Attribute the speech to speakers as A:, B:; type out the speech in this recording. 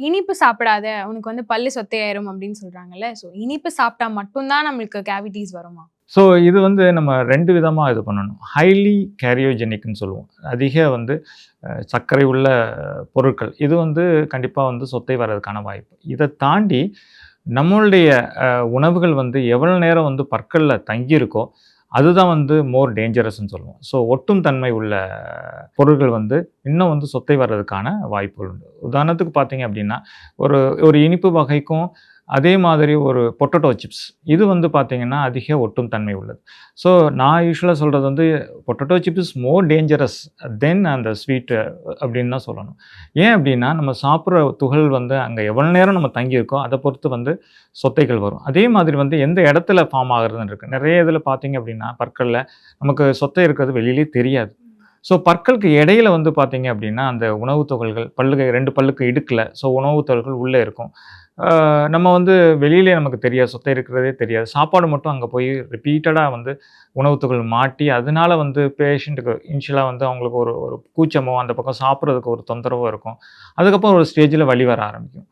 A: இனிப்பு சாப்பிடாத, உனக்கு வந்து பல்லு சொத்தையாயிரும் அப்படின்னு சொல்றாங்கல்ல. ஸோ இனிப்பு சாப்பிட்டா மட்டும் தான் நம்மளுக்கு கேவிட்டீஸ் வருமா?
B: ஸோ இது வந்து நம்ம 2 விதமா இது பண்ணணும். ஹைலி கேரியோஜெனிக்ன்னு சொல்லுவோம். அதிக வந்து சர்க்கரை உள்ள பொருட்கள். இது வந்து கண்டிப்பா வந்து சொத்தை வர்றதுக்கான வாய்ப்பு. இத தாண்டி நம்மளுடைய உணவுகள் வந்து எவ்வளோ நேரம் வந்து பற்கள்ல தங்கியிருக்கோ, அதுதான் வந்து மோர் டேஞ்சரஸ்ன்னு சொல்லுவோம். ஸோ ஒட்டும் தன்மை உள்ள பொருட்கள் வந்து இன்னும் வந்து சொத்தை வர்றதுக்கான வாய்ப்புகள் உண்டு. உதாரணத்துக்கு பார்த்தீங்க அப்படின்னா, ஒரு ஒரு இனிப்பு வகைக்கும் அதே மாதிரி ஒரு பொட்டேட்டோ சிப்ஸ். இது வந்து பார்த்தீங்கன்னா, அதிக ஒட்டும் தன்மை உள்ளது. ஸோ நான் யூசுவலா சொல்றது வந்து potato chips is more dangerous than அந்த ஸ்வீட் அப்படின்னு தான் சொல்லணும். ஏன் அப்படின்னா, நம்ம சாப்பிடுற துகள் வந்து அங்க எவ்வளோ நேரம் நம்ம தங்கியிருக்கோ, அத பொறுத்து வந்து சொத்தைகள் வரும். அதே மாதிரி வந்து எந்த இடத்துல ஃபார்ம் ஆகுறதுன்னு இருக்கு. நெறைய இதில பார்த்தீங்க அப்படின்னா, பற்கள்ல நமக்கு சொத்தை இருக்கிறது வெளியிலேயே தெரியாது. ஸோ பற்களுக்கு இடையில வந்து பார்த்தீங்க அப்படின்னா, அந்த உணவு துகள்கள் 2 பல்லுக்கு இடுக்குல ஸோ உணவு துகள்கள் உள்ளே இருக்கும். நம்ம வந்து வெளியிலே நமக்கு தெரியாது. சொத்தை இருக்கிறதே தெரியாது. சாப்பாடு மட்டும் அங்க போய் ரிப்பீட்டடா வந்து உணவு துகள் மாட்டி, அதனால வந்து பேஷண்ட்டுக்கு இனிஷியலா வந்து அவங்களுக்கு ஒரு ஒரு கூச்சமோ, அந்த பக்கம் சாப்பிடுறதுக்கு ஒரு தொந்தரவோ இருக்கும். அதுக்கப்புறம் ஒரு ஸ்டேஜ்ல வலி வர ஆரம்பிக்கும்.